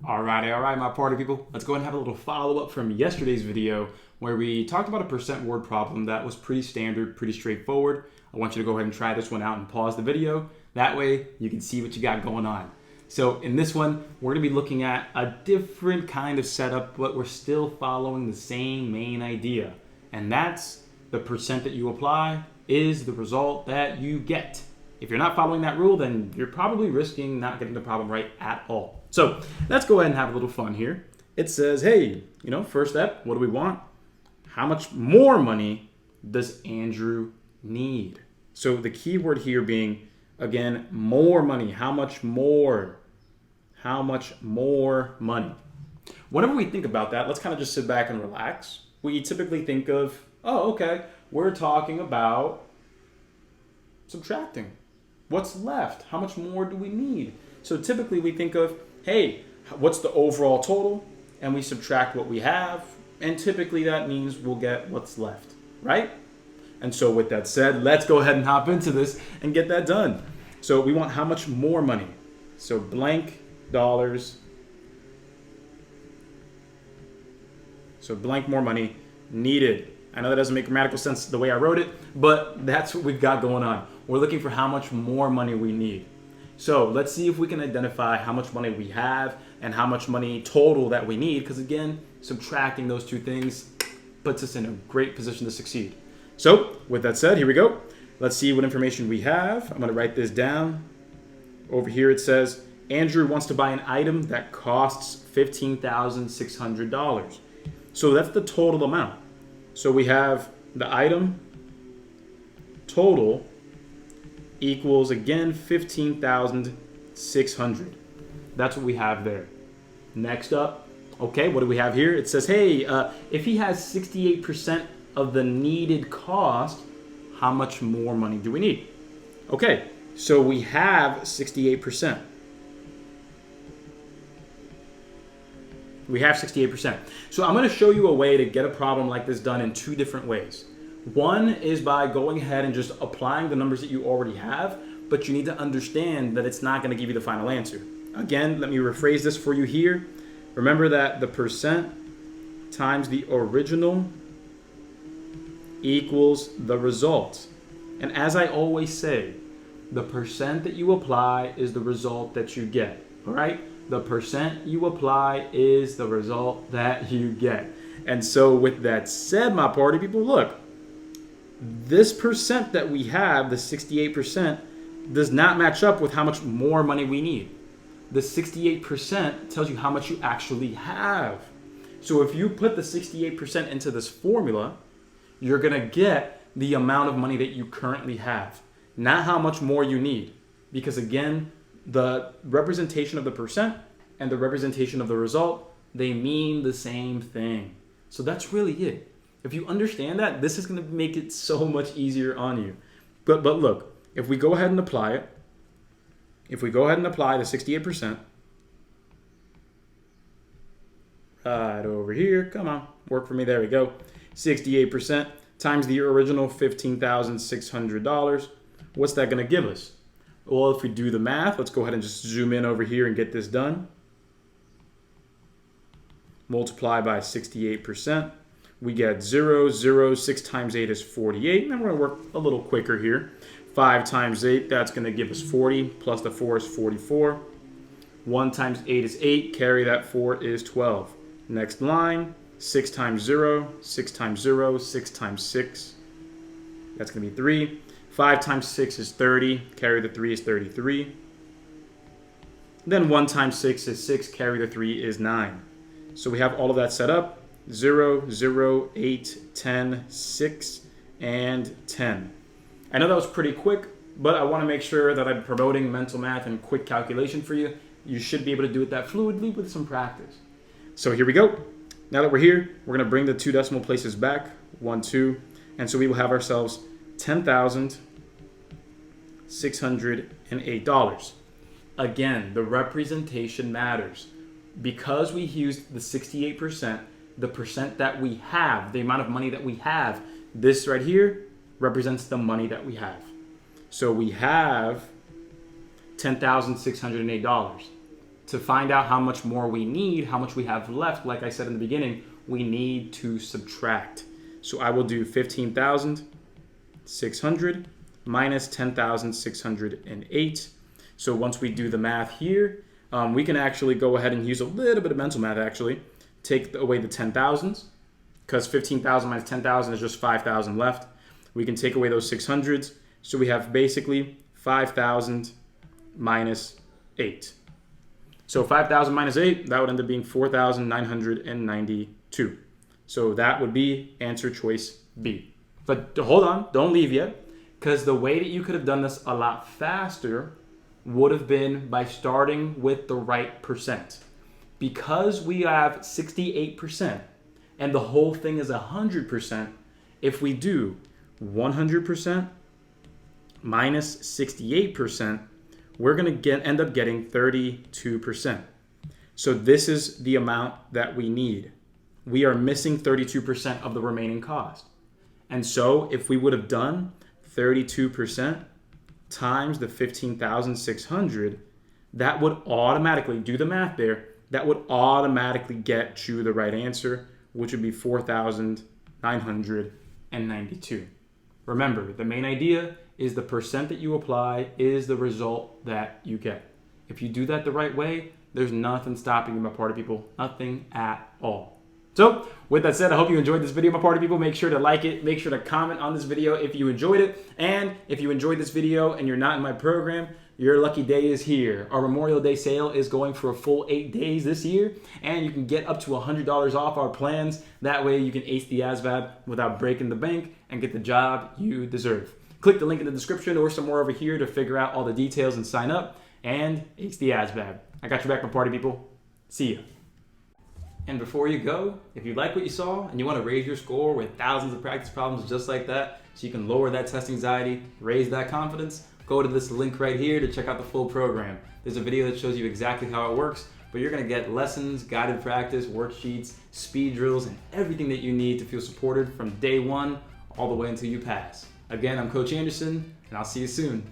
All right, my party people. Let's go ahead and have a little follow-up from yesterday's video where we talked about a percent word problem that was pretty standard, pretty straightforward. I want you to go ahead and try this one out and pause the video. That way you can see what you got going on. So in this one, we're going to be looking at a different kind of setup, but we're still following the same main idea. And that's the percent that you apply is the result that you get. If you're not following that rule, then you're probably risking not getting the problem right at all. So let's go ahead and have a little fun here. It says, hey, first step, what do we want? How much more money does Andrew need? So the key word here being, again, more money. How much more? How much more money? Whenever we think about that, let's kind of just sit back and relax. We typically think of, oh, okay, we're talking about subtracting. What's left? How much more do we need? So typically we think of, hey, what's the overall total? And we subtract what we have. And typically that means we'll get what's left, right? And so with that said, let's go ahead and hop into this and get that done. So we want how much more money? So blank dollars. So blank more money needed. I know that doesn't make grammatical sense the way I wrote it, but that's what we've got going on. We're looking for how much more money we need. So let's see if we can identify how much money we have and how much money total that we need, because again, subtracting those two things puts us in a great position to succeed. So with that said, here we go. Let's see what information we have. I'm going to write this down. Over here it says, Andrew wants to buy an item that costs $15,600. So that's the total amount. So we have the item total equals, again, 15,600. That's what we have there. Next up, okay, what do we have here? It says, hey, if he has 68% of the needed cost, how much more money do we need? Okay, so we have 68%. We have 68%. So I'm going to show you a way to get a problem like this done in two different ways. One is by going ahead and just applying the numbers that you already have, but you need to understand that it's not going to give you the final answer. Again, let me rephrase this for you here. Remember that the percent times the original equals the result. And as I always say, the percent that you apply is the result that you get, all right? The percent you apply is the result that you get. And so with that said, my party people, look, this percent that we have, the 68%, does not match up with how much more money we need. The 68% tells you how much you actually have. So if you put the 68% into this formula, you're going to get the amount of money that you currently have, not how much more you need. Because again, the representation of the percent and the representation of the result, they mean the same thing. So that's really it. If you understand that, this is going to make it so much easier on you. But look, if we go ahead and apply it, if we go ahead and apply the 68%, right over here, come on, work for me, there we go. 68% times the original $15,600. What's that going to give us? Well, if we do the math, let's go ahead and just zoom in over here and get this done. Multiply by 68%. We get 0, 0, 6 times 8 is 48. And then we're going to work a little quicker here. 5 times 8, that's going to give us 40, plus the 4 is 44. 1 times 8 is 8, carry that 4 is 12. Next line, 6 times 0, 6 times 0, 6 times 6. That's going to be 3. 5 times 6 is 30, carry the 3 is 33. Then 1 times 6 is 6, carry the 3 is 9. So we have all of that set up, 0, 0, 8, 10, 6, and 10. I know that was pretty quick, but I want to make sure that I'm promoting mental math and quick calculation for you. You should be able to do it that fluidly with some practice. So here we go. Now that we're here, we're going to bring the two decimal places back, 1, 2, and so we will have ourselves $10,608. Again, the representation matters. Because we used the 68%, the percent that we have, the amount of money that we have, this right here represents the money that we have. So we have $10,608. to find out how much more we need, how much we have left, like I said in the beginning, we need to subtract. So I will do 15,600 minus 10,608. So once we do the math here, we can actually go ahead and use a little bit of mental math actually. Take away the 10,000s, because 15,000 minus 10,000 is just 5,000 left. We can take away those 600s. So we have basically 5,000 minus 8. So 5,000 minus 8, that would end up being 4,992. So that would be answer choice B. But hold on, don't leave yet, because the way that you could have done this a lot faster would have been by starting with the right percent. Because we have 68% and the whole thing is 100%, if we do 100% minus 68%, we're going to end up getting 32%. So this is the amount that we need. We are missing 32% of the remaining cost. And so if we would have done 32% times the 15,600, that would automatically, do the math there, that would automatically get you the right answer, which would be 4,992. Remember, the main idea is the percent that you apply is the result that you get. If you do that the right way, there's nothing stopping you, my party people. Nothing at all. So, with that said, I hope you enjoyed this video, my party people. Make sure to like it. Make sure to comment on this video if you enjoyed it. And if you enjoyed this video and you're not in my program, your lucky day is here. Our Memorial Day sale is going for a full 8 days this year, and you can get up to $100 off our plans. That way you can ace the ASVAB without breaking the bank and get the job you deserve. Click the link in the description or somewhere over here to figure out all the details and sign up, and ace the ASVAB. I got your back, my party people. See ya. And before you go, if you like what you saw and you want to raise your score with thousands of practice problems just like that, so you can lower that test anxiety, raise that confidence, go to this link right here to check out the full program. There's a video that shows you exactly how it works, but you're going to get lessons, guided practice, worksheets, speed drills, and everything that you need to feel supported from day one all the way until you pass. Again, I'm Coach Anderson, and I'll see you soon.